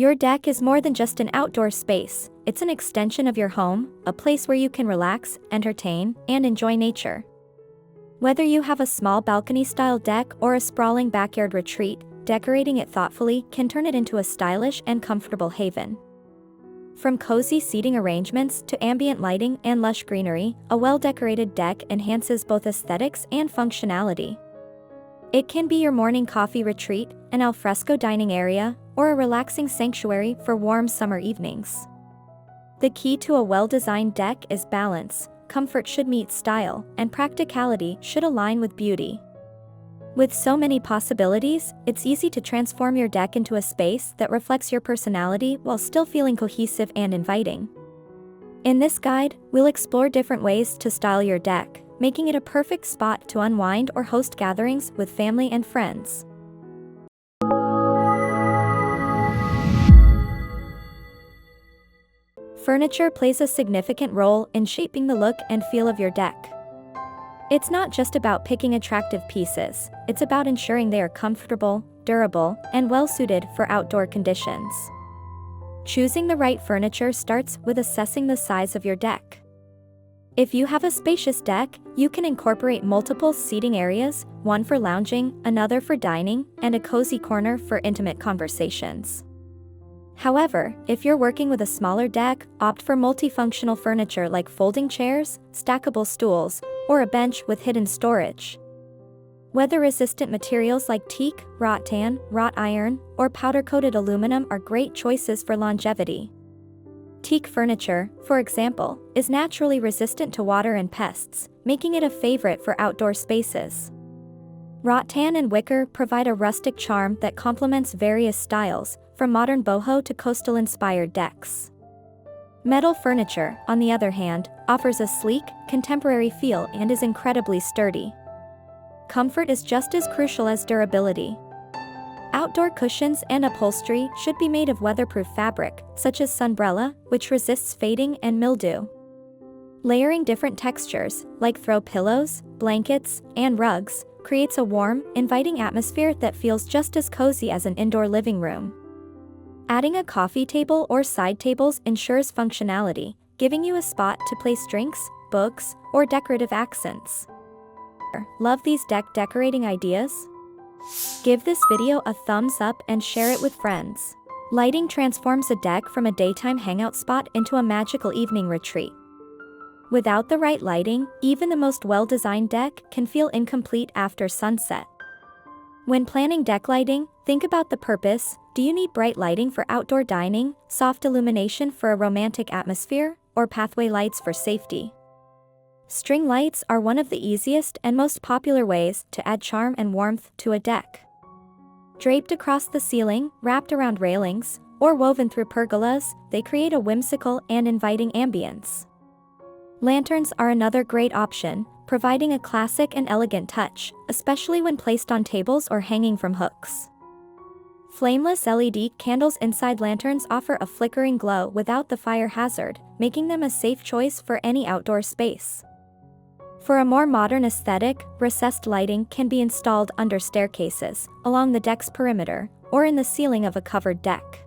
Your deck is more than just an outdoor space, it's an extension of your home, a place where you can relax, entertain, and enjoy nature. Whether you have a small balcony-style deck or a sprawling backyard retreat, decorating it thoughtfully can turn it into a stylish and comfortable haven. From cozy seating arrangements to ambient lighting and lush greenery, a well-decorated deck enhances both aesthetics and functionality. It can be your morning coffee retreat, an alfresco dining area, or a relaxing sanctuary for warm summer evenings. The key to a well-designed deck is balance. Comfort should meet style, and practicality should align with beauty. With so many possibilities, it's easy to transform your deck into a space that reflects your personality while still feeling cohesive and inviting. In this guide, we'll explore different ways to style your deck, making it a perfect spot to unwind or host gatherings with family and friends. Furniture plays a significant role in shaping the look and feel of your deck. It's not just about picking attractive pieces, it's about ensuring they are comfortable, durable, and well-suited for outdoor conditions. Choosing the right furniture starts with assessing the size of your deck. If you have a spacious deck, you can incorporate multiple seating areas, one for lounging, another for dining, and a cozy corner for intimate conversations. However, if you're working with a smaller deck, opt for multifunctional furniture like folding chairs, stackable stools, or a bench with hidden storage. Weather-resistant materials like teak, rattan, wrought iron, or powder-coated aluminum are great choices for longevity. Teak furniture, for example, is naturally resistant to water and pests, making it a favorite for outdoor spaces. Rattan and wicker provide a rustic charm that complements various styles, from modern boho to coastal-inspired decks. Metal furniture, on the other hand, offers a sleek, contemporary feel and is incredibly sturdy. Comfort is just as crucial as durability. Outdoor cushions and upholstery should be made of weatherproof fabric, such as sunbrella, which resists fading and mildew. Layering different textures, like throw pillows, blankets, and rugs, creates a warm, inviting atmosphere that feels just as cozy as an indoor living room. Adding a coffee table or side tables ensures functionality, giving you a spot to place drinks, books, or decorative accents. Love these deck decorating ideas? Give this video a thumbs up and share it with friends. Lighting transforms a deck from a daytime hangout spot into a magical evening retreat. Without the right lighting, even the most well-designed deck can feel incomplete after sunset. When planning deck lighting, think about the purpose. Do you need bright lighting for outdoor dining, soft illumination for a romantic atmosphere, or pathway lights for safety? String lights are one of the easiest and most popular ways to add charm and warmth to a deck. Draped across the ceiling, wrapped around railings, or woven through pergolas, they create a whimsical and inviting ambience. Lanterns are another great option, providing a classic and elegant touch, especially when placed on tables or hanging from hooks. Flameless LED candles inside lanterns offer a flickering glow without the fire hazard, making them a safe choice for any outdoor space. For a more modern aesthetic, recessed lighting can be installed under staircases, along the deck's perimeter, or in the ceiling of a covered deck.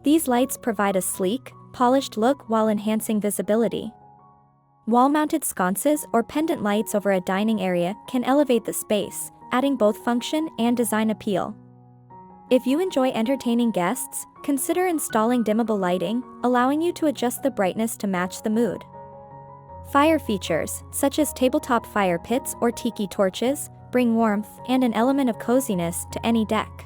These lights provide a sleek, polished look while enhancing visibility. Wall-mounted sconces or pendant lights over a dining area can elevate the space, adding both function and design appeal. If you enjoy entertaining guests, consider installing dimmable lighting, allowing you to adjust the brightness to match the mood. Fire features, such as tabletop fire pits or tiki torches, bring warmth and an element of coziness to any deck.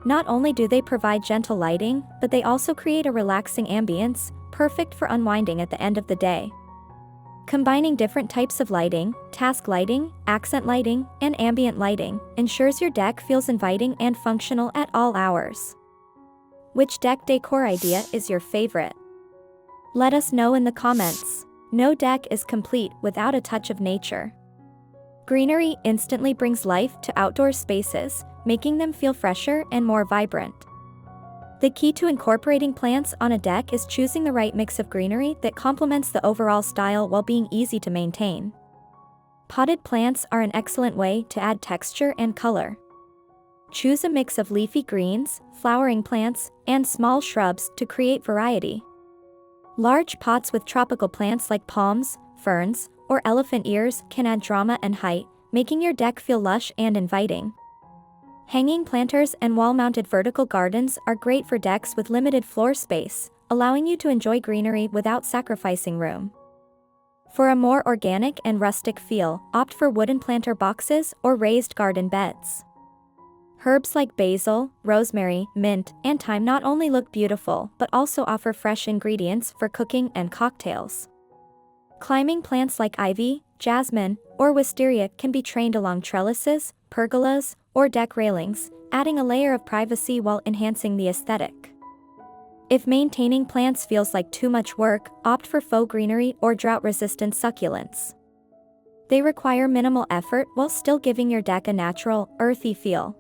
Not only do they provide gentle lighting, but they also create a relaxing ambience, perfect for unwinding at the end of the day. Combining different types of lighting, task lighting, accent lighting, and ambient lighting, ensures your deck feels inviting and functional at all hours. Which deck decor idea is your favorite? Let us know in the comments. No deck is complete without a touch of nature. Greenery instantly brings life to outdoor spaces, making them feel fresher and more vibrant. The key to incorporating plants on a deck is choosing the right mix of greenery that complements the overall style while being easy to maintain. Potted plants are an excellent way to add texture and color. Choose a mix of leafy greens, flowering plants, and small shrubs to create variety. Large pots with tropical plants like palms, ferns, or elephant ears can add drama and height, making your deck feel lush and inviting. Hanging planters and wall-mounted vertical gardens are great for decks with limited floor space, allowing you to enjoy greenery without sacrificing room. For a more organic and rustic feel, opt for wooden planter boxes or raised garden beds. Herbs like basil, rosemary, mint, and thyme not only look beautiful but also offer fresh ingredients for cooking and cocktails. Climbing plants like ivy, jasmine, or wisteria can be trained along trellises, pergolas, or deck railings, adding a layer of privacy while enhancing the aesthetic. If maintaining plants feels like too much work, opt for faux greenery or drought-resistant succulents. They require minimal effort while still giving your deck a natural, earthy feel.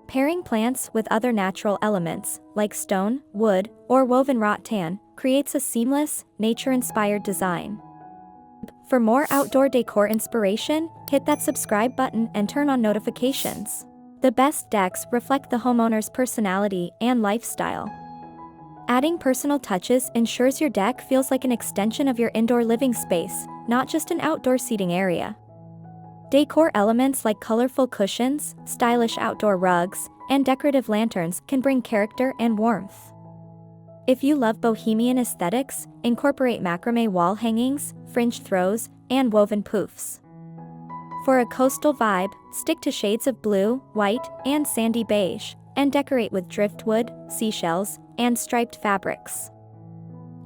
Pairing plants with other natural elements, like stone, wood, or woven rattan, creates a seamless, nature-inspired design. For more outdoor decor inspiration, hit that subscribe button and turn on notifications. The best decks reflect the homeowner's personality and lifestyle. Adding personal touches ensures your deck feels like an extension of your indoor living space, not just an outdoor seating area. Decor elements like colorful cushions, stylish outdoor rugs, and decorative lanterns can bring character and warmth. If you love bohemian aesthetics, incorporate macrame wall hangings, fringe throws, and woven poofs. For a coastal vibe, stick to shades of blue, white, and sandy beige, and decorate with driftwood, seashells, and striped fabrics.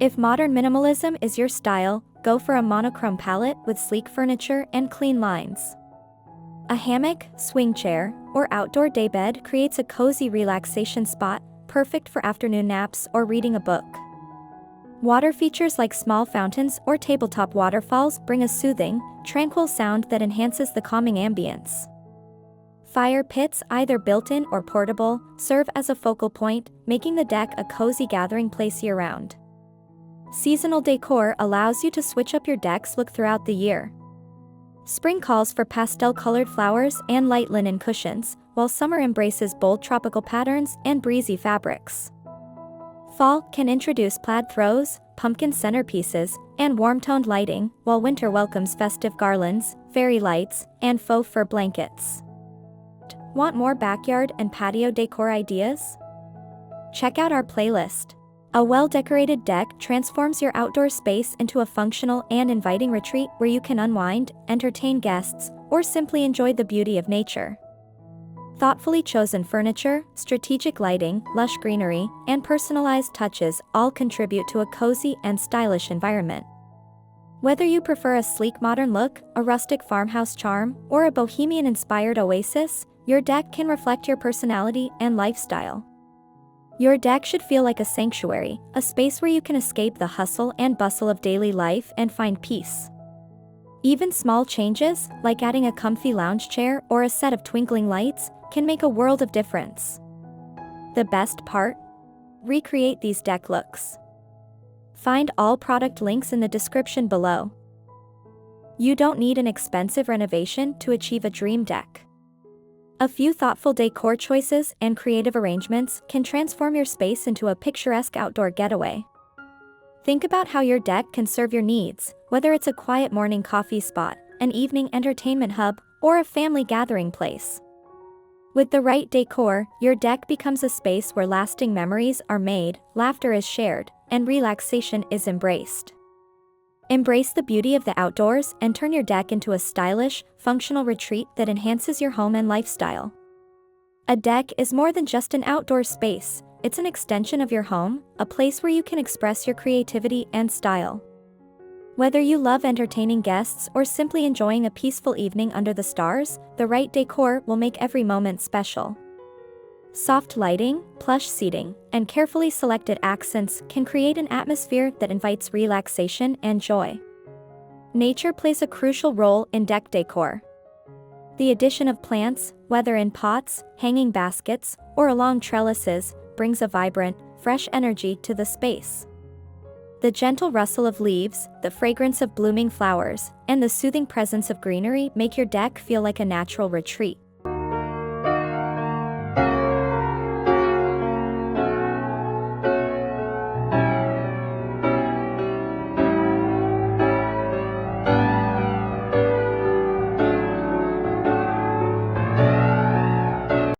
If modern minimalism is your style, go for a monochrome palette with sleek furniture and clean lines. A hammock, swing chair, or outdoor daybed creates a cozy relaxation spot, perfect for afternoon naps or reading a book. Water features like small fountains or tabletop waterfalls bring a soothing, tranquil sound that enhances the calming ambience. Fire pits, either built-in or portable, serve as a focal point, making the deck a cozy gathering place year-round. Seasonal decor allows you to switch up your deck's look throughout the year. Spring calls for pastel-colored flowers and light linen cushions, while summer embraces bold tropical patterns and breezy fabrics. Fall can introduce plaid throws, pumpkin centerpieces, and warm-toned lighting, while winter welcomes festive garlands, fairy lights, and faux fur blankets. Want more backyard and patio decor ideas? Check out our playlist. A well-decorated deck transforms your outdoor space into a functional and inviting retreat where you can unwind, entertain guests, or simply enjoy the beauty of nature. Thoughtfully chosen furniture, strategic lighting, lush greenery, and personalized touches all contribute to a cozy and stylish environment. Whether you prefer a sleek modern look, a rustic farmhouse charm, or a bohemian-inspired oasis, your deck can reflect your personality and lifestyle. Your deck should feel like a sanctuary, a space where you can escape the hustle and bustle of daily life and find peace. Even small changes, like adding a comfy lounge chair or a set of twinkling lights, can make a world of difference. The best part? Recreate these deck looks. Find all product links in the description below. You don't need an expensive renovation to achieve a dream deck. A few thoughtful decor choices and creative arrangements can transform your space into a picturesque outdoor getaway. Think about how your deck can serve your needs, whether it's a quiet morning coffee spot, an evening entertainment hub, or a family gathering place. With the right decor, your deck becomes a space where lasting memories are made, laughter is shared, and relaxation is embraced. Embrace the beauty of the outdoors and turn your deck into a stylish, functional retreat that enhances your home and lifestyle. A deck is more than just an outdoor space, it's an extension of your home, a place where you can express your creativity and style. Whether you love entertaining guests or simply enjoying a peaceful evening under the stars, the right decor will make every moment special. Soft lighting, plush seating, and carefully selected accents can create an atmosphere that invites relaxation and joy. Nature plays a crucial role in deck decor. The addition of plants, whether in pots, hanging baskets, or along trellises, brings a vibrant, fresh energy to the space. The gentle rustle of leaves, the fragrance of blooming flowers, and the soothing presence of greenery make your deck feel like a natural retreat.